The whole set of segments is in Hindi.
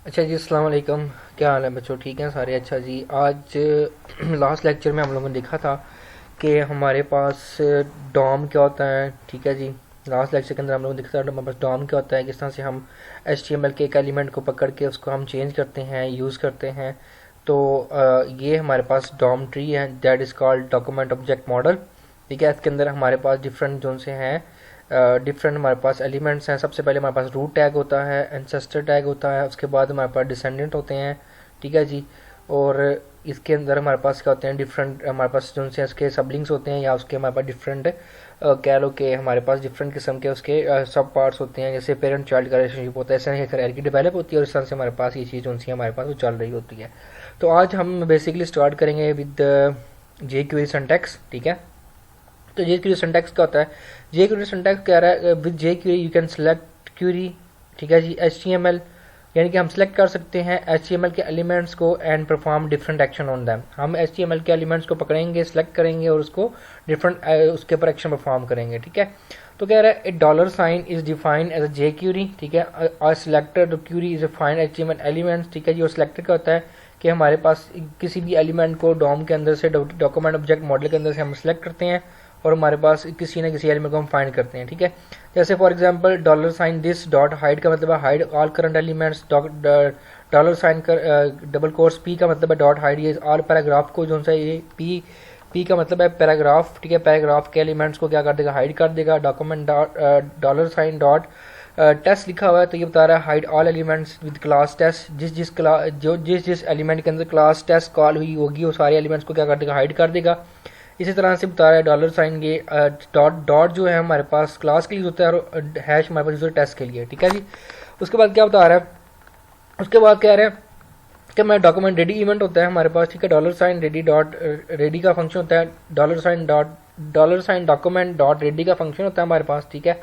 अच्छा जी, अस्सलाम वालेकुम। क्या हाल है बच्चों? ठीक हैं सारे? अच्छा जी, आज लास्ट लेक्चर में हम लोगों ने देखा था कि हमारे पास डॉम क्या होता है। ठीक है जी, लास्ट लेक्चर के अंदर हम लोगों ने देखा था हमारे पास डॉम क्या होता है, किस तरह से हम HTML के एक एलिमेंट को पकड़ के उसको हम चेंज करते हैं, यूज़ करते हैं। तो ये हमारे पास डॉम ट्री है, that is called document object model. ठीक है, इसके अंदर हमारे पास डिफरेंट जोन से हैं, डिफरेंट हमारे पास एलिमेंट्स हैं। सबसे पहले हमारे पास रूट टैग होता है, एंसेस्टर टैग होता है, उसके बाद हमारे पास डिसेंडेंट होते हैं। ठीक है जी, और इसके अंदर हमारे पास क्या होते हैं, डिफरेंट हमारे पास जो से इसके सबलिंक्स होते हैं, या उसके हमारे पास डिफरेंट कह लो कि हमारे पास डिफरेंट किस्म के उसके सब पार्ट्स होते हैं। जैसे पेरेंट चाइल्ड का रिलेशनशिप होता है, ऐसे करियर की डेवलप होती है, और इस तरह से हमारे पास ये चीज़ जो सी हमारे पास वो चल रही होती है। तो आज हम बेसिकली स्टार्ट करेंगे विद जे क्वेरी सिंटैक्स। ठीक है, तो जे क्वेरी सिंटैक्स क्या होता है? जे क्वेरी सिंटैक्स कह रहा है with J query you can select query. ठीक है जी, HTML यानी कि हम सेलेक्ट कर सकते हैं HTML के एलिमेंट्स को and perform different action on them. हम HTML के एलिमेंट्स को पकड़ेंगे, सेलेक्ट करेंगे और उसको डिफरेंट उसके ऊपर एक्शन परफॉर्म करेंगे। ठीक है, तो कह रहा है a dollar sign is defined as a jQuery. ठीक है, और selector query is find HTML elements. ठीक है जी, और सिलेक्टर क्या होता है कि हमारे पास किसी भी एलिमेंट को डॉम के अंदर से, डॉक्यूमेंट ऑब्जेक्ट मॉडल के अंदर से हम सेलेक्ट करते हैं और हमारे पास किसी न किसी एलिमेंट को हम फाइंड करते हैं। ठीक है, जैसे for example dollar sign this dot hide का मतलब है hide all current elements. Dollar sign का डबल कोर्स पी का मतलब है डॉट हाइड, ये ऑल पैराग्राफ को जो सा ये पी का मतलब है पैराग्राफ। ठीक है, पैराग्राफ के एलिमेंट्स को क्या कर देगा, हाइड कर देगा। Document dollar sign dot test लिखा हुआ है तो ये बता रहा है hide all elements with class test. जिस जिस एलिमेंट के अंदर क्लास टेस्ट कॉल हुई होगी वो सारे एलिमेंट्स को क्या कर देगा, हाइड कर देगा। इसी तरह से बता रहा है डॉलर साइन ये डॉट जो है हमारे पास क्लास के लिए होता है और हैश हमारे पास यूजर टेस्ट के लिए। ठीक है जी, उसके बाद क्या बता रहा है, उसके बाद कह रहे हैं कि मैं डॉक्यूमेंट रेडी इवेंट होता है हमारे पास। ठीक है, dollar sign ready dot ready का फंक्शन होता है, dollar sign document dot ready का फंक्शन होता है हमारे पास। ठीक है,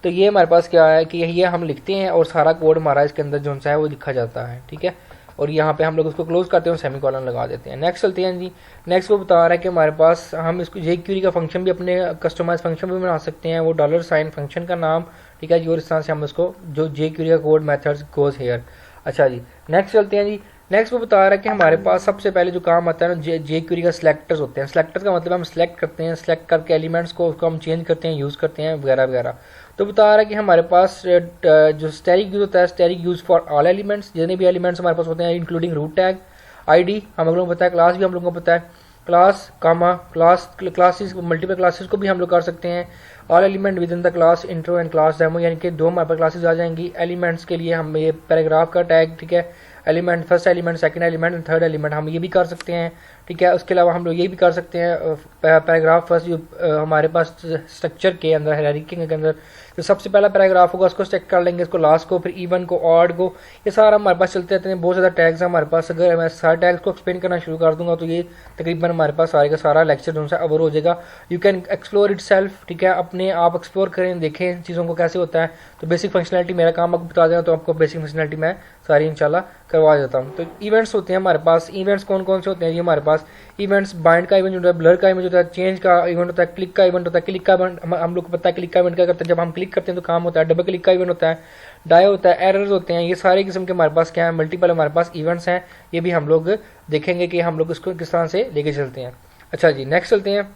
तो ये हमारे पास क्या है कि ये हम लिखते हैं और सारा कोड हमारा इसके अंदर जो है वो लिखा जाता है। ठीक है, और यहाँ पे हम लोग उसको क्लोज करते हैं और सेमीकोलन लगा देते हैं। नेक्स्ट चलते हैं जी। नेक्स्ट वो बता रहा है कि हमारे पास हम इसको जे क्यूरी का फंक्शन भी अपने कस्टमाइज फंक्शन भी बना सकते हैं, वो डॉलर साइन फंक्शन का नाम। ठीक है जी, और इस तरह से हम उसको जो जे क्यूरी का कोड मेथड्स गोज हेयर। अच्छा जी, नेक्स्ट चलते हैं जी। नेक्स्ट वो बता रहा है कि हमारे पास सबसे पहले जो काम आता है ना, जे क्यूरी का सिलेक्टर्स होते हैं। सिलेक्टर्स का मतलब हम सिलेक्ट करते हैं, सिलेक्ट करके एलिमेंट्स को उसको हम चेंज करते हैं, यूज़ करते हैं वगैरह वगैरह। तो बता रहा है कि हमारे पास जो स्टैटिक यूज होता है, static use for all elements, जितने भी एलिमेंट्स हमारे पास होते हैं इंक्लूडिंग रूट टैग, आईडी हम लोगों को पता है, क्लास भी हम लोगों को पता है, क्लास कामा क्लासेस मल्टीपल क्लासेस को भी हम लोग कर सकते हैं। All element with in the class intro and class demo, यानी कि दो हमारे पास क्लासेस आ जाएंगी। एलिमेंट्स के लिए हम ये पैराग्राफ का टैग, ठीक है, element first element, second element and third element हम ये भी कर सकते हैं। ठीक है, उसके अलावा हम लोग ये भी कर सकते हैं पैराग्राफ फर्स्ट जो हमारे पास स्ट्रक्चर के अंदर हायरार्की के अंदर जो सबसे पहला पैराग्राफ होगा उसको चेक कर लेंगे, इसको लास्ट को, फिर इवन को, ऑड को, ये सारा हमारे पास चलते रहते हैं। बहुत ज़्यादा टैग्स हैं हमारे पास। अगर मैं सारे टैग्स को एक्सप्लेन करना शुरू कर दूंगा तो ये तकरीबन हमारे पास सारे का सारा लेक्चर जो है अवर हो जाएगा। You can explore it self. ठीक है, अपने आप एक्सप्लोर करें, देखें इन चीज़ों को कैसे होता है। तो बेसिक फंक्शनलिटी मेरा काम आपको बता देना, तो आपको बेसिक फंक्शनलिटी मैं सारी इंशाल्लाह करवा देता हूँ। तो इवेंट्स होते हैं हमारे पास। इवेंट्स कौन कौन से होते हैं? ये हमारे पास इवेंट्स बाइंड का इवेंट होता है, ब्लर का इवेंट होता है, चेंज का इवेंट होता है, क्लिक का इवेंट होता है। क्लिक का इवेंट हम लोग को पता है, क्लिक का इवेंट क्या करते हैं, जब हम क्लिक करते हैं तो काम होता है। डबल क्लिक का इवेंट होता है, डाई होता है, एरर्स होते हैं। ये सारे किस्म के हमारे पास क्या है, मल्टीपल हमारे पास इवेंट्स हैं। ये भी हम लोग देखेंगे कि हम लोग इसको किस तरह से लेके चलते हैं। अच्छा जी, नेक्स्ट चलते हैं।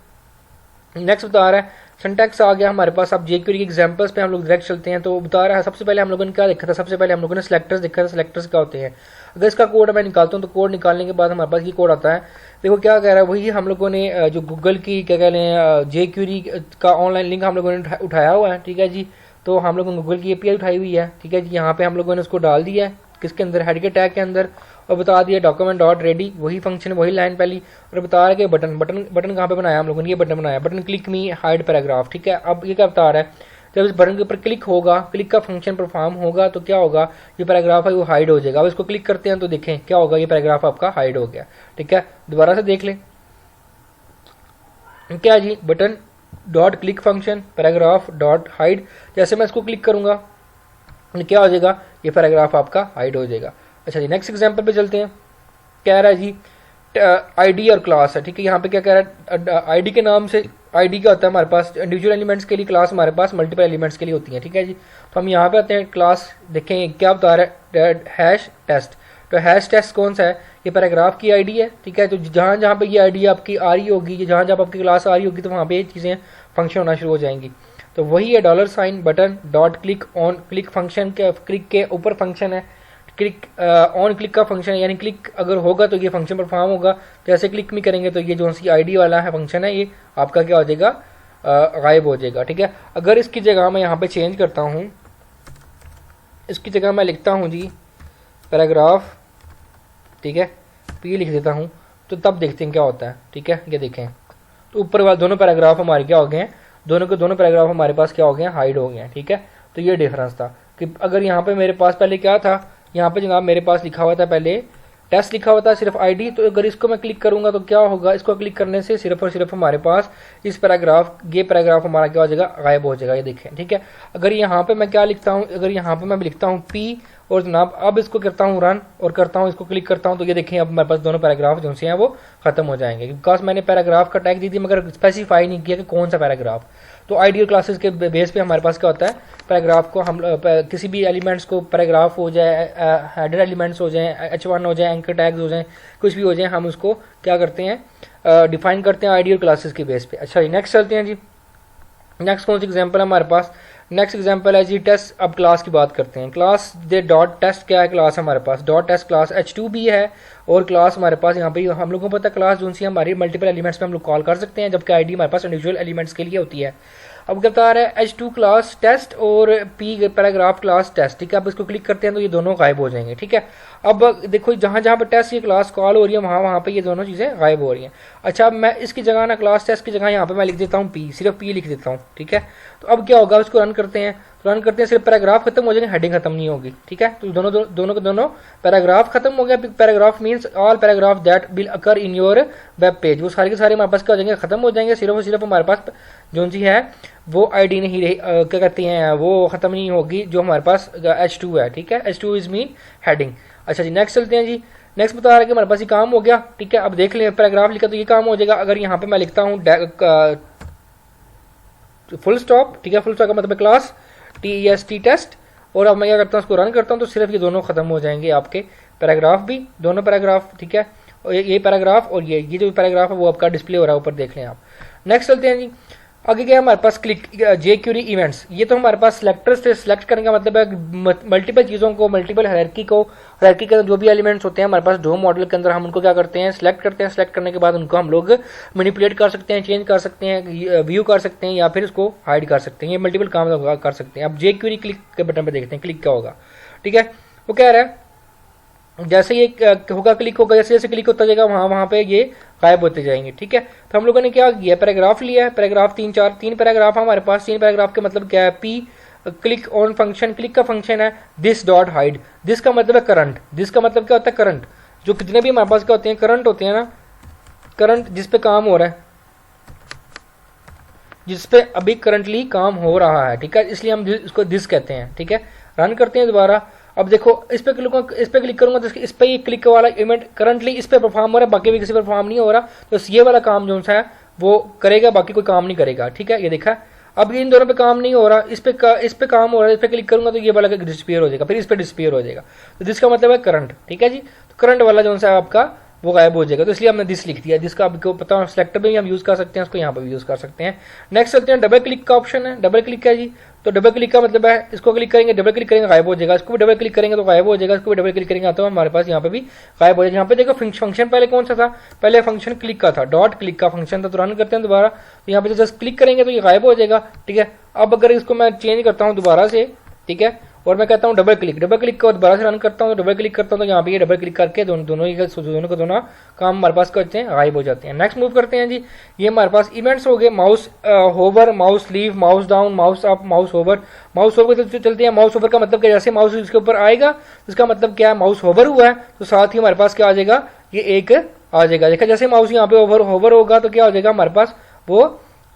नेक्स्ट बता रहा है सिंटैक्स आ गया हमारे पास। अब जेक्यूरी के एग्जांपल्स पे हम लोग डायरेक्ट चलते हैं। तो बता रहा है सबसे पहले हम लोगों ने क्या देखा था, सबसे पहले हम लोगों ने सिलेक्टर्स देखा था। सिलेक्टर्स क्या होते हैं? अगर इसका कोड मैं निकालता हूँ तो कोड निकालने के बाद हमारे पास ये कोड आता है। देखो क्या कह रहा है, वही हम लोगों ने जो गूगल की क्या कह रहे हैं जेक्यूरी का ऑनलाइन लिंक हम लोगों ने उठाया हुआ है। ठीक है जी, तो हम लोगों ने गूगल की API उठाई हुई है। ठीक है जी, यहाँ पे हम लोगों ने उसको डाल दिया है किसके अंदर, हेड के टैग के अंदर, और बता दिया डॉक्यूमेंट डॉट रेडी, वही फंक्शन वही लाइन पहली, और बता रहा है कि बटन बटन बटन कहाँ पे बनाया हम लोगों ने, ये बटन बनाया, बटन क्लिक मी हाइड पैराग्राफ। ठीक है, अब ये क्या बता रहा है, जब इस बटन के ऊपर क्लिक होगा, क्लिक का फंक्शन परफॉर्म होगा तो क्या होगा, ये पैराग्राफ है वो हाइड हो जाएगा। अब इसको क्लिक करते हैं तो देखें क्या होगा, ये पैराग्राफ आपका हाइड हो गया। ठीक है, दोबारा से देख लें क्या जी, button dot click function paragraph dot hide, जैसे मैं इसको क्लिक करूंगा क्या हो जाएगा, ये पैराग्राफ आपका हाइड हो जाएगा। अच्छा जी, नेक्स्ट एग्जांपल पे चलते हैं। कह रहा है जी आईडी और क्लास है। ठीक है, यहाँ पे क्या कह रहा है, आईडी के नाम से आईडी क्या होता है हमारे पास इंडिविजुअल एलिमेंट्स के लिए, क्लास हमारे पास मल्टीपल एलिमेंट्स के लिए होती है, ठीक है जी। तो हम यहाँ पे आते हैं, क्लास देखेंगे क्या बता रहा है, हैश टेस्ट। तो हैश टेस्ट कौन सा है, ये पैराग्राफ की आईडी है, ठीक है। तो जहाँ जहाँ पे ये आईडी आपकी आ रही होगी, जहाँ जहाँ आपकी क्लास आ रही होगी, तो वहाँ पे ये चीज़ें फंक्शन होना शुरू हो जाएंगी। तो वही है $, button, dot, click, on. Click function के, क्लिक के ऊपर फंक्शन है, क्लिक ऑन क्लिक का फंक्शन है, यानी क्लिक अगर होगा तो ये फंक्शन परफॉर्म होगा। तो ऐसे क्लिक नहीं करेंगे तो ये जो सी आईडी वाला है फंक्शन है, ये आपका क्या हो जाएगा, गायब हो जाएगा, ठीक है। अगर इसकी जगह मैं यहाँ पे चेंज करता हूँ, इसकी जगह मैं लिखता हूँ जी पैराग्राफ, ठीक है, पी लिख देता हूँ, तो तब देखते हैं क्या होता है, ठीक है। ये देखें तो ऊपर वाले दोनों पैराग्राफ हमारे क्या हो गए हैं, दोनों के दोनों पैराग्राफ हमारे पास क्या हो गए हैं, हाइड हो गए हैं, ठीक है। तो ये डिफरेंस था कि अगर यहाँ पे मेरे पास पहले क्या था, यहाँ पे जनाब मेरे पास लिखा हुआ था पहले टेस्ट लिखा हुआ था सिर्फ आईडी, तो अगर इसको मैं क्लिक करूंगा तो क्या होगा, इसको क्लिक करने से सिर्फ और सिर्फ हमारे पास इस पैराग्राफ, ये पैराग्राफ हमारा क्या हो जाएगा, गायब हो जाएगा, ये देखें, ठीक है। अगर यहाँ पे मैं क्या लिखता हूँ, अगर यहाँ पे मैं लिखता हूँ पी और जनाब अब इसको करता हूँ रन और करता हूँ इसको क्लिक करता हूँ, तो ये देखें अब हमारे पास दोनों पैराग्राफ जो से हैं वो खत्म हो जाएंगे, बिकॉज मैंने पैराग्राफ का टैग दी थी मगर स्पेसिफाई नहीं किया कि कौन सा पैराग्राफ। तो आइडियल क्लासेस के बेस पे हमारे पास क्या होता है, पैराग्राफ को हम किसी भी एलिमेंट्स को, पैराग्राफ हो जाए, हेडर एलिमेंट्स हो जाए, H1 हो जाए, एंकर टैग्स हो जाए, कुछ भी हो जाए, हम उसको क्या करते हैं, डिफाइन करते हैं आइडियल क्लासेस के बेस पे। अच्छा जी, नेक्स्ट चलते हैं जी। नेक्स्ट कौन सी एग्जांपल है हमारे पास, नेक्स्ट एग्जांपल है जी टेस्ट। अब क्लास की बात करते हैं, क्लास दे डॉट टेस्ट क्या है, क्लास हमारे पास डॉट टेस्ट क्लास H2 भी है, और क्लास हमारे पास यहाँ पे हम लोगों को पता है क्लास जो सी हमारी मल्टीपल एलिमेंट्स पे हम लोग कॉल कर सकते हैं, जबकि आईडी हमारे पास इंडिविजुअल एलिमेंट्स के लिए होती है। अब क्या बता रहा है, H2 क्लास टेस्ट और P पैराग्राफ क्लास टेस्ट, ठीक है। अब इसको क्लिक करते हैं तो ये दोनों गायब हो जाएंगे, ठीक है। अब देखो जहाँ जहाँ पे टेस्ट ये क्लास कॉल हो रही है, वहाँ वहाँ पे ये दोनों चीज़ें गायब हो रही हैं। अच्छा, अब मैं इसकी जगह ना क्लास टेस्ट की जगह यहाँ पे मैं लिख देता हूँ P, सिर्फ P लिख देता हूँ, ठीक है। तो अब क्या होगा, उसको रन करते हैं, तो रन करते हैं, सिर्फ पैराग्राफ खत्म हो जाएंगे, हेडिंग खत्म नहीं होगी, ठीक है। तो दोनों के दोनों पैराग्राफ खत्म हो गया। Paragraph means all paragraph that will occur in your web page, वो सारे के सारे हमारे पास क्या हो जाएंगे, खत्म हो जाएंगे। सिर्फ और सिर्फ हमारे पास जो सी है वो आईडी नहीं रही, क्या कहते हैं, वो खत्म नहीं होगी जो हमारे पास H2 है, ठीक है। H2 is mean heading. अच्छा जी, नेक्स्ट चलते हैं जी। नेक्स्ट बता रहा है कि हमारे पास ये काम हो गया, ठीक है। अब देख लें पैराग्राफ लिखा तो ये काम हो जाएगा। अगर यहाँ पे मैं लिखता हूँ फुल स्टॉप, ठीक है, फुल स्टॉप का मतलब क्लास TEST टेस्ट, और अब मैं क्या करता हूँ, उसको रन करता हूँ, तो सिर्फ ये दोनों खत्म हो जाएंगे आपके पैराग्राफ भी, दोनों पैराग्राफ, ठीक है। और ये पैराग्राफ और ये जो पैराग्राफ है वो आपका डिस्प्ले हो रहा है ऊपर, देख लें आप। नेक्स्ट चलते हैं जी। आगे क्या है हमारे पास, क्लिक jQuery इवेंट्स। ये तो हमारे पास सिलेक्टर से सिलेक्ट करने का मतलब है मल्टीपल चीज़ों को, मल्टीपल हायरार्की के अंदर जो भी एलिमेंट्स होते हैं हमारे पास डोम मॉडल के अंदर, हम उनको क्या करते हैं, सिलेक्ट करते हैं। सिलेक्ट करने के बाद उनको हम लोग मैनिपुलेट कर सकते हैं, चेंज कर सकते हैं, व्यू कर सकते हैं, या फिर उसको हाइड कर सकते हैं। ये मल्टीपल काम कर सकते हैं। अब jQuery क्लिक के बटन पर देखते हैं क्लिक क्या होगा, ठीक है। वो कह रहा है जैसे ये होगा, क्लिक होगा, जैसे जैसे क्लिक होता जाएगा वहाँ पे ये गायब होते जाएंगे, ठीक है। तो हम लोगों ने क्या किया, पैराग्राफ लिया है, पैराग्राफ तीन पैराग्राफ हमारे पास। 3 पैराग्राफ के मतलब क्या है, P click on function, click का फंक्शन है दिस डॉट हाइड। दिस का मतलब है करंट, दिस का मतलब क्या होता है, करंट। जो कितने भी हमारे पास क्या होते हैं, करंट होते हैं ना, करंट जिस पे काम हो रहा है, जिसपे अभी करंटली काम हो रहा है, ठीक है, इसलिए हम इसको दिस कहते हैं, ठीक है। रन करते हैं दोबारा। अब देखो इस पे क्लिक करूंगा तो इस पे ये क्लिक वाला इवेंट करंटली इस पे परफॉर्म हो रहा है, बाकी भी किसी पर परफॉर्म नहीं हो रहा, तो ये वाला काम जो है वो करेगा, बाकी कोई काम नहीं करेगा, ठीक है। ये देखा, अब इन दोनों पे काम नहीं हो रहा, इस पे काम हो रहा है, इस पे क्लिक करूंगा तो ये वाला डिस्पीयर हो जाएगा, फिर इस पे डिस्पीयर हो जाएगा। तो जिसका मतलब है करंट, ठीक है जी। तो करंट वाला जो है आपका वो गायब हो जाएगा, तो इसलिए हमने दिस लिख दिया। जिसका आपको पता है सिलेक्टर में भी हम यूज कर सकते हैं, उसको यहाँ पर भी यूज कर सकते हैं। नेक्स्ट चलते हैं, डबल क्लिक का ऑप्शन है। डबल क्लिक है जी, तो डबल क्लिक का मतलब है इसको क्लिक करेंगे, डबल क्लिक करेंगे गायब हो जाएगा, इसको भी डबल क्लिक करेंगे तो गायब हो जाएगा, इसको भी डबल क्लिक करेंगे तो हमारे पास यहाँ पे भी गायब हो जाएगा। यहाँ पे देखो फंक्शन पहले कौन सा था, पहले फंक्शन क्लिक का था, डॉट क्लिक का फंक्शन था। तो रन करते हैं दोबारा, तो यहाँ पे जस्ट क्लिक करेंगे तो ये गायब हो जाएगा, ठीक है। अब अगर इसको मैं चेंज करता हूँ दोबारा से, ठीक है, और मैं कहता हूँ डबल क्लिक को दोबारा से रन करता हूँ, तो डबल क्लिक करता हूँ तो यहाँ पे ये डबल क्लिक करके दोनों को दोनों काम हमारे पास करते हैं, गायब हो जाते हैं। नेक्स्ट मूव करते हैं जी। ये हमारे पास इवेंट्स हो गए, mouse hover, mouse leave, mouse down, mouse up, mouse over. Mouse over चलते हैं। माउस ओवर का मतलब क्या, जैसे माउस इसके ऊपर आएगा इसका मतलब क्या है, माउस होवर हुआ है, तो साथ ही हमारे पास क्या आ जाएगा, ये एक आ जाएगा। देखा, जैसे माउस यहाँ पे होवर होगा तो क्या हो जाएगा, हमारे पास वो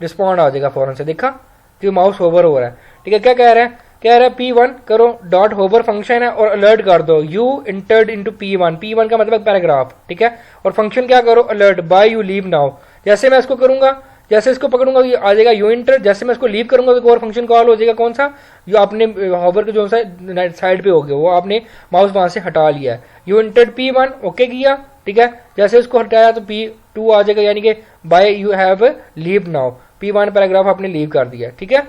रिस्पॉन्ड आ जाएगा फौरन से। देखा, जो माउस होवर हो रहा है, ठीक है। क्या कह रहा है, P1 करो, डॉट होवर फंक्शन है, और अलर्ट कर दो you entered into P1। P1 का मतलब पैराग्राफ, ठीक है। और फंक्शन क्या करो, alert bye you leave now. जैसे मैं इसको करूंगा, जैसे इसको पकड़ूंगा ये आ जाएगा यू इंटर, जैसे मैं इसको लीव करूंगा तो एक और फंक्शन कॉल हो जाएगा, कौन सा, जो आपने हॉवर के जो सा साइड पे हो गया वो आपने माउस वहां से हटा लिया है। यू इंटर P1 ओके किया, ठीक है, जैसे इसको हटाया तो P2 आ जाएगा, यानी कि bye you have leave now, P1 paragraph आपने लीव कर दिया, ठीक है।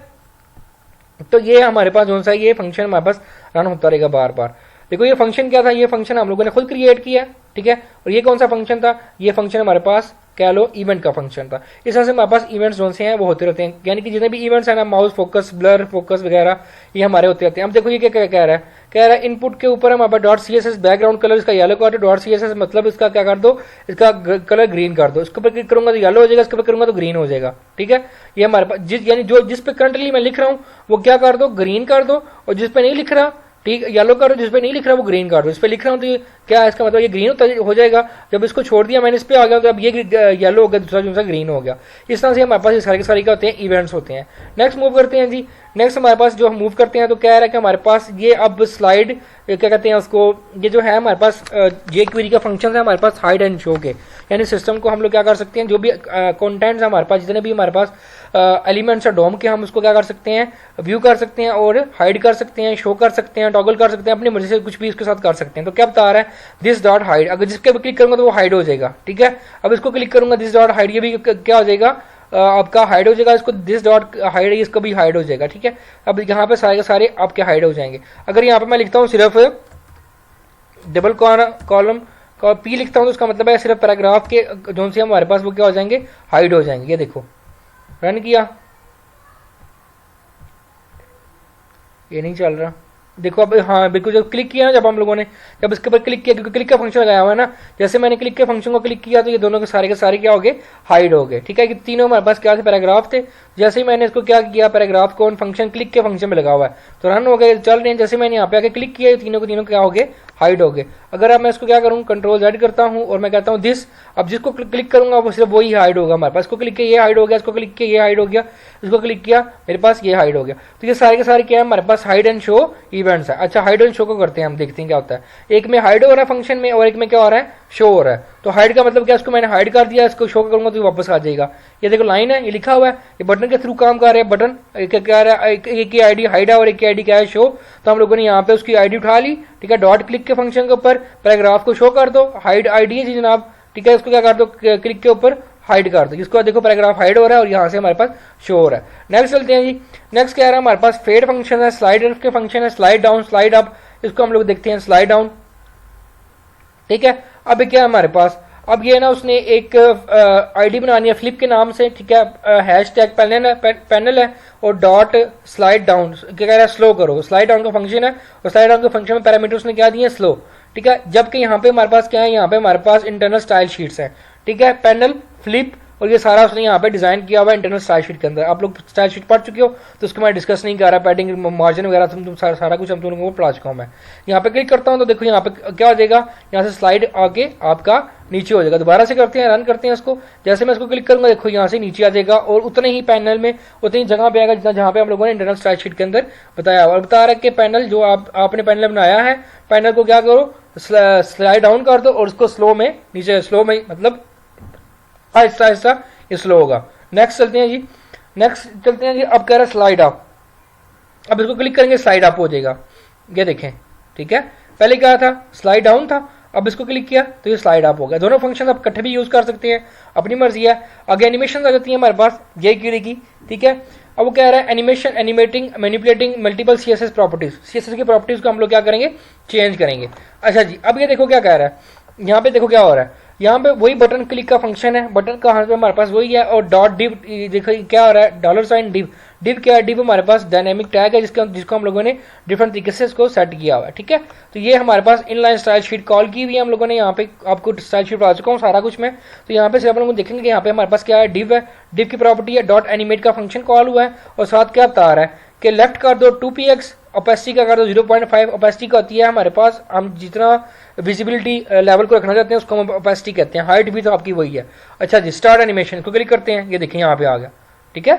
तो ये हमारे पास जो सा ये फंक्शन हमारे पास रन होता रहेगा बार बार। देखो ये फंक्शन क्या था, ये फंक्शन हम लोगों ने खुद क्रिएट किया, ठीक है, और ये कौन सा फंक्शन था, ये फंक्शन हमारे पास कह लो इवेंट का फंक्शन था। इस तरह से हमारे पास इवेंट्स जो से हैं वो होते रहते हैं, यानी कि जितने भी इवेंट्स हैं ना, माउस फोकस, ब्लर फोकस वगैरह, ये हमारे होते रहते हैं। अब देखो ये क्या कह रहा है, कह रहा है इनपुट के ऊपर हमारे पास डॉट CSS बैकग्राउंड कलर इसका येलो कर दो, डॉट CSS मतलब इसका क्या कर दो, इसका कलर ग्रीन कर दो। इसके ऊपर क्लिक करूंगा तो येलो हो जाएगा, इसके ऊपर करूंगा तो ग्रीन हो जाएगा, ठीक है। ये हमारे पास यानी जिस पे करंटली मैं लिख रहा हूँ वो क्या कर दो, ग्रीन कर दो, और जिस पे नहीं लिख रहा, ठीक, येलो कर दो, जिस पे नहीं लिख रहा वो ग्रीन कर दो। इस पे लिख रहा हूँ तो ये क्या है, इसका मतलब ये ग्रीन हो जाएगा। जब इसको छोड़ दिया मैंने, इस पे आ गया तो अब ये येलो हो गया, दूसरा जो सा ग्रीन हो गया। इस तरह से हमारे पास ये सारे के सारे क्या होते हैं, इवेंट्स होते हैं। नेक्स्ट मूव करते हैं जी, नेक्स्ट हमारे पास जो हम मूव करते हैं तो कह रहा है कि हमारे पास ये अब स्लाइड क्या कहते हैं उसको, ये जो है हमारे पास जे क्वेरी का फंक्शन है हमारे पास हाइड एंड शो के, यानी सिस्टम को हम लोग क्या कर सकते हैं, जो भी कंटेंट्स हमारे पास जितने भी हमारे पास एलिमेंट्स है डोम के, हम उसको क्या कर सकते हैं, व्यू कर सकते हैं और हाइड कर सकते हैं, शो कर सकते हैं, टॉगल कर सकते हैं, अपनी मर्जी से कुछ भी इसके साथ कर सकते हैं। तो क्या बता रहा है, दिस डॉट हाइड, अगर जिसके क्लिक करूंगा तो वो हाइड हो जाएगा, ठीक है। अब इसको क्लिक करूंगा दिस डॉट हाइड, ये भी क्या हो जाएगा, आपका हाइड हो जाएगा। इसको दिस डॉट हाइड, इसको भी हाइड हो जाएगा, ठीक है। अब यहाँ पे सारे के सारे आपके हाइड हो जाएंगे। अगर यहाँ पे मैं लिखता हूँ सिर्फ डबल कॉलम का P लिखता हूँ तो उसका मतलब है सिर्फ पैराग्राफ के जो से हमारे पास वो क्या हो जाएंगे, हाइड हो जाएंगे। ये देखो रन किया, ये नहीं चल रहा, देखो अब हाँ बिल्कुल जब क्लिक किया ना, जब हम लोगों ने जब इसके ऊपर क्लिक किया, क्योंकि क्लिक का फंक्शन लगाया हुआ है ना, जैसे मैंने क्लिक के फंक्शन को क्लिक किया तो ये दोनों के सारे क्या हो गए, हाइड हो गए, ठीक है। कि तीनों हमारे पास क्या थे, पैराग्राफ थे। जैसे ही मैंने इसको क्या किया, पैराग्राफ को फंक्शन क्लिक के फंक्शन में लगा हुआ है तो रन हो गए, चल रहे हैं। जैसे मैंने यहाँ पे आके क्लिक किया, तीनों के तीनों क्या हो गए, हाइड हो गए। अगर अब मैं इसको क्या करूँ, Ctrl+Z करता हूँ और मैं कहता हूँ दिस, अब जिसको क्लिक करूंगा वो सिर्फ वही हाइड होगा हमारे पास। इसको क्लिक किया ये हाइड हो गया, इसको क्लिक किया ये हाइड हो गया, इसको क्लिक किया मेरे पास ये हाइड हो गया। तो ये सारे के सारे क्या है, हमारे पास हाइड एंड शो इवेंट्स है। अच्छा हाइड एंड शो को करते हैं, हम देखते हैं क्या होता है। एक में हाइड हो रहा है फंक्शन में और एक में क्या हो रहा है, शो हो रहा है। तो हाइड का मतलब क्या, इसको मैंने हाइड कर दिया, इसको शो करूंगा तो वापस आ जाएगा। ये देखो लाइन है, ये लिखा हुआ है, ये बटन के थ्रू काम कर रहे हैं। बटन क्या रहा है, एक की आईडी हाइड है और एक की आईडी क्या है, शो। तो हम लोगों ने यहाँ पे उसकी आईडी उठा ली, ठीक है। डॉट क्लिक के फंक्शन के ऊपर पैराग्राफ को शो कर दो, हाइड आईडी है जी जनाब, ठीक है। इसको क्या कर दो, क्लिक के ऊपर हाइड कर दो, जिसको देखो पैराग्राफ हाइड हो रहा है और यहाँ से हमारे पास शो हो रहा है। नेक्स्ट चलते हैं जी, नेक्स्ट क्या है हमारे पास फेड फंक्शन है, स्लाइड के फंक्शन है, स्लाइड डाउन स्लाइड अप। इसको हम लोग देखते हैं स्लाइड डाउन, ठीक है। अब क्या है हमारे पास, अब ये ना उसने एक आईडी बनानी है फ्लिप के नाम से, ठीक है। हैश टैग पैनल है और डॉट स्लाइड डाउन क्या कह रहा है, स्लो करो। स्लाइड डाउन का फंक्शन है और स्लाइड डाउन के फंक्शन में पैरामीटर उसने क्या दिए, स्लो, ठीक है। जबकि यहाँ पे हमारे पास क्या है, यहाँ पे हमारे पास इंटरनल स्टाइल शीट्स हैं, ठीक है। पैनल फ्लिप और ये सारा उसने यहाँ पे डिजाइन किया हुआ है इंटरनल स्टाइल शीट के अंदर। आप लोग स्टाइल शीट पढ़ चुके हो तो उसको मैं डिस्कस नहीं कर रहा, पैडिंग मार्जिन वगैरह तुम सारा कुछ हम तुमको पढ़ा चुका हूँ मैं। यहाँ पे क्लिक करता हूँ तो देखो यहाँ पे क्या हो जाएगा, यहाँ से स्लाइड आके आपका नीचे हो जाएगा। दोबारा से करते हैं, रन करते हैं इसको। जैसे मैं इसको क्लिक करूंगा देखो यहाँ से नीचे आ जाएगा और उतने ही पैनल में उतनी जगह पे आएगा जितना जहाँ पे हम लोगों ने इंटरनल स्टाइल शीट के अंदर बताया हुआ। बता रहा है कि पैनल जो आपने पैनल बनाया है, पैनल को क्या करो, स्लाइड डाउन कर दो और उसको स्लो में नीचे, स्लो में मतलब आहिस्ता आहिस्ता ये स्लो होगा। नेक्स्ट चलते हैं जी, नेक्स्ट चलते हैं जी। अब कह रहा है स्लाइड अप, अब इसको क्लिक करेंगे स्लाइड अप हो जाएगा, ये देखें, ठीक है। पहले क्या था, स्लाइड डाउन था, अब इसको क्लिक किया तो ये स्लाइड अप हो गया। दोनों फंक्शन आप इकट्ठे भी यूज कर सकते हैं, अपनी मर्जी है। आगे एनिमेशन आ जाती है हमारे पास जे क्वेरी की, ठीक है। अब वो कह रहा है animation animating manipulating multiple CSS properties, CSS की प्रॉपर्टीज को हम लोग क्या करेंगे, चेंज करेंगे। अच्छा जी, अब ये देखो क्या कह रहा है, यहाँ पे देखो क्या हो रहा है, यहाँ पे वही बटन क्लिक का फंक्शन है, बटन का यहाँ पे हमारे पास वही है। और डॉट डिव देखो क्या हो रहा है, $साइन डिव, डिव क्या है, डिव हमारे पास डायनेमिक टैग है जिसको हम लोगों ने डिफरेंट तरीके से इसको सेट किया हुआ है, ठीक है। तो ये हमारे पास इनलाइन स्टाइल शीट कॉल की हुई है हम लोगों ने, यहाँ पे आपको स्टाइल शीट बता चुका हूँ सारा कुछ मैं। तो यहाँ पे सिर्फ हम लोग देखेंगे यहाँ पे हमारे पास क्या है, डिव है, डिव की प्रॉपर्टी है, डॉट एनिमेट का फंक्शन कॉल हुआ है और साथ क्या बता रहा है कि लेफ्ट कर दो 2px, ओपेसिटी का कर दो 0.5। ओपेसिटी का होती है हमारे पास, हम जितना विजिबिलिटी लेवल को रखना चाहते हैं उसको हम ओपेसिटी कहते हैं। हाइट भी तो आपकी वही है। अच्छा जी, स्टार्ट एनिमेशन को क्लिक करते हैं, ये देखिए यहाँ पे आ गया, ठीक है।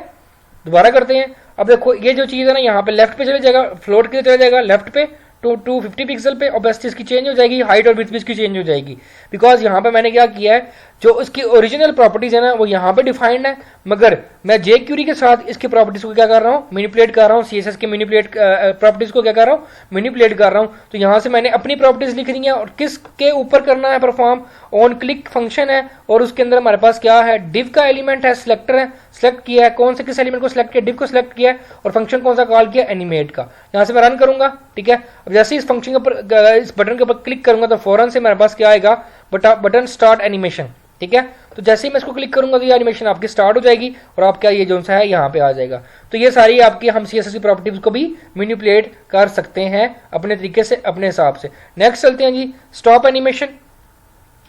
दोबारा करते हैं, अब देखो ये जो चीज़ है ना यहाँ पे लेफ्ट पे चले जाएगा, फ्लोट के लिए चला जाएगा लेफ्ट पे, टू 50 पिक्सल पे, ओपेसिटी इसकी चेंज हो जाएगी, हाइट और विड्थ भी इसकी चेंज हो जाएगी। बिकॉज यहाँ पे मैंने क्या किया है, जो इसकी ओरिजिनल प्रॉपर्टीज है ना वो यहाँ पे डिफाइंड है, मगर मैं jQuery के साथ इसकी प्रॉपर्टीज को क्या कर रहा हूँ, मैनिपुलेट कर रहा हूँ, CSS के मैनिपुलेट प्रॉपर्टीज को क्या कर रहा हूँ, मैनिपुलेट कर रहा हूँ। तो यहाँ से मैंने अपनी प्रॉपर्टीज लिख दी है और किसके ऊपर करना है परफॉर्म, ऑन क्लिक फंक्शन है, और उसके अंदर हमारे पास क्या है, डिव का एलिमेंट है, सिलेक्टर है, सेलेक्ट किया है, कौन से किस एलिमेंट को सिलेक्ट किया, डिव को सिलेक्ट किया है, और फंक्शन कौन सा कॉल किया, एनिमेट का। यहाँ से मैं रन करूंगा, ठीक है। अब जैसे इस फंक्शन के ऊपर, इस बटन के ऊपर क्लिक करूंगा तो फौरन से मेरे पास क्या आएगा, बटन स्टार्ट एनिमेशन, ठीक है। तो जैसे ही मैं इसको क्लिक करूंगा तो ये एनिमेशन आपकी स्टार्ट हो जाएगी और आपका ये जो सा है यहाँ पे आ जाएगा। तो ये सारी आपकी हम CSS की प्रॉपर्टीज को भी मैनिपुलेट कर सकते हैं अपने तरीके से, अपने हिसाब से। नेक्स्ट चलते हैं जी, स्टॉप एनिमेशन।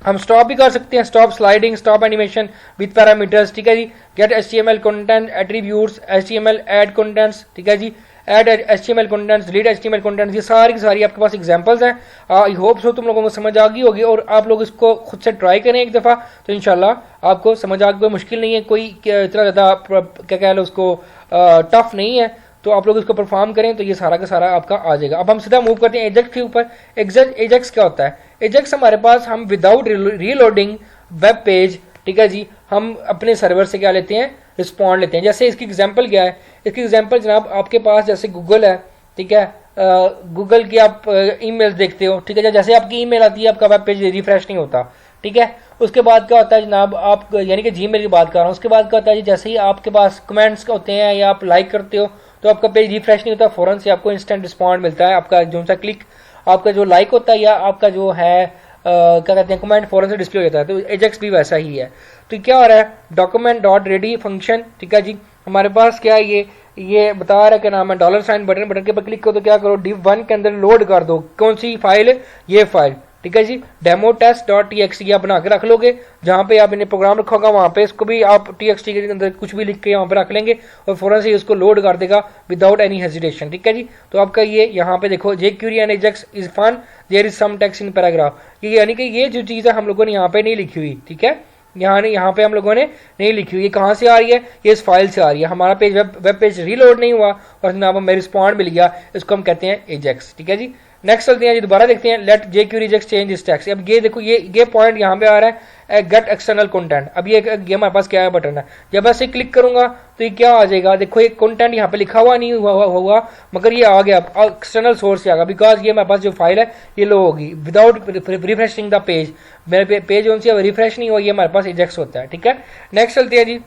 हम स्टॉप भी कर सकते हैं, stop sliding, stop animation with parameters, ठीक है जी। Get HTML content attributes, HTML add contents, ठीक है जी, add HTML contents, delete HTML contents, ये सारी की सारी आपके पास एग्जांपल्स हैं। आई होप सो तुम लोगों को समझ आ गई होगी और आप लोग इसको खुद से ट्राई करें एक दफ़ा, तो इंशाल्लाह आपको समझ आ गई। मुश्किल नहीं है, कोई इतना ज़्यादा क्या कह लो उसको टफ नहीं है। तो आप लोग इसको परफॉर्म करें तो ये सारा का सारा आपका आ जाएगा। अब हम सीधा मूव करते हैं एजेक्स के ऊपर। एजेक्स क्या होता है, एजेक्स हमारे पास हम विदाउट रीलोडिंग वेब पेज, ठीक है जी, हम अपने सर्वर से क्या लेते हैं, रिस्पॉन्ड लेते हैं। जैसे इसकी एग्जांपल क्या है, इसकी एग्जांपल जनाब आपके पास जैसे गूगल है, ठीक है, गूगल की आप ईमेल्स देखते हो, ठीक है, जैसे आपकी ईमेल आती है आपका वेब पेज रिफ्रेश नहीं होता, ठीक है। उसके बाद क्या होता है जनाब, आप यानी कि जीमेल की बात कर रहा हूँ, उसके बाद क्या होता है जैसे ही आपके पास कमेंट्स होते हैं या आप लाइक करते हो तो आपका पेज रिफ्रेश नहीं होता, फौरन से आपको इंस्टेंट रिस्पॉन्ड मिलता है, आपका जो सा क्लिक, आपका जो लाइक होता है या आपका जो है क्या कहते हैं कमेंट फौरन से डिस्प्ले हो जाता है। तो एजेक्स भी वैसा ही है। तो क्या हो रहा है, डॉक्यूमेंट डॉट रेडी फंक्शन, ठीक है जी, हमारे पास क्या है, ये बता रहा है क्या नाम है, $साइन बटन के ऊपर क्लिक करो तो क्या करो, div1 के अंदर लोड कर दो कौन सी फाइल, ये फाइल, ठीक है जी, डेमो टेस्ट डॉट txt आप बना के रख लोगे, जहां पे आपने प्रोग्राम रखा होगा वहां पे इसको भी आप txt के अंदर कुछ भी लिख के वहां पे रख लेंगे और फौरन से इसको लोड कर देगा विदाउट एनी हेजिटेशन, ठीक है जी। तो आपका ये यहाँ पे देखो, jQuery and Ajax is fun, there is some text in paragraph, यानी कि ये जो चीज़ है हम लोगों ने यहाँ पे नहीं लिखी हुई, ठीक है, यहाँ पे हम लोगों ने नहीं लिखी हुई। ये कहाँ से आ रही है, ये इस फाइल से आ रही है। हमारा पेज वेब पेज रीलोड नहीं हुआ और जनाब हमें रिस्पॉन्ड मिल गया, इसको हम कहते हैं एजेक्स, ठीक है जी। नेक्स्ट चलते हैं जी, दोबारा देखते हैं, let jQuery Ajax change this text. अब ये देखो, ये पॉइंट यहाँ पे आ रहा है, गेट एक्सटर्नल कंटेंट। अब ये हमारे पास क्या है, बटन है, जब ऐसे क्लिक करूंगा तो ये क्या आ जाएगा, देखो ये कंटेंट यहाँ पे लिखा हुआ नहीं हुआ मगर ये आ गया एक्सटर्नल सोर्स से आ गया, बिकॉज ये हमारे पास जो फाइल है ये लो होगी विदाउट रिफ्रेशिंग द पेज। मेरे पेज जो सी रिफ्रेश नहीं हुआ, ये हमारे पास एजेक्स होता है, ठीक है। नेक्स्ट चलते हैं जी,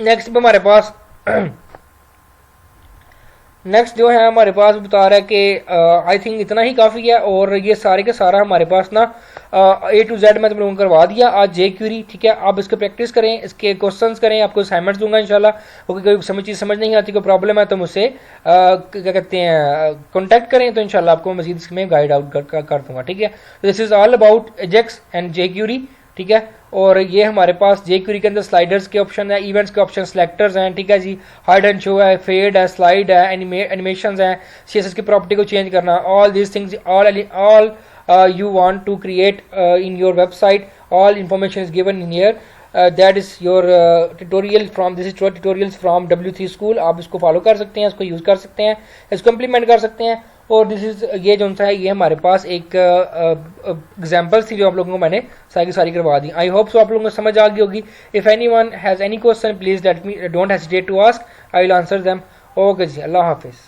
नेक्स्ट हमारे पास नेक्स्ट जो है हमारे पास बता रहा है कि आई थिंक इतना ही काफ़ी है और ये सारे के सारा हमारे पास ना A to Z मैं तुम लोगों को करवा दिया आज jQuery, ठीक है। आप इसको प्रैक्टिस करें, इसके क्वेश्चंस करें, आपको असाइनमेंट्स दूंगा इंशाल्लाह। क्योंकि कोई चीज़ समझ नहीं आती, कोई प्रॉब्लम है तो मुझसे क्या कहते हैं कॉन्टैक्ट करें, तो इंशाल्लाह आपको मजीद इसमें गाइड आउट कर दूंगा, ठीक है। This is all about Ajax and jQuery, ठीक है। और ये हमारे पास jQuery के अंदर स्लाइडर्स के ऑप्शन है, इवेंट्स के ऑप्शन, सेलेक्टर्स हैं, ठीक है जी, हाइड एंड शो है, फेड है, स्लाइड है, एनिमेशंस हैं, CSS की प्रॉपर्टी को चेंज करना, all this things all you want to create in your website, all information is given in here. That is your tutorial from, this is tutorials from W3 School। आप इसको फॉलो कर सकते हैं, इसको यूज़ कर सकते हैं, इसको इम्प्लीमेंट कर सकते हैं। और दिस इज ये जो सा है ये हमारे पास एक एग्जाम्पल थी जो आप लोगों को मैंने सारी सारी करवा दी। आई होप सो आप लोगों को समझ आ गई होगी। If any one has any question please let me, don't hesitate to ask, I will answer them. Okay जी, अल्लाह हाफिज़।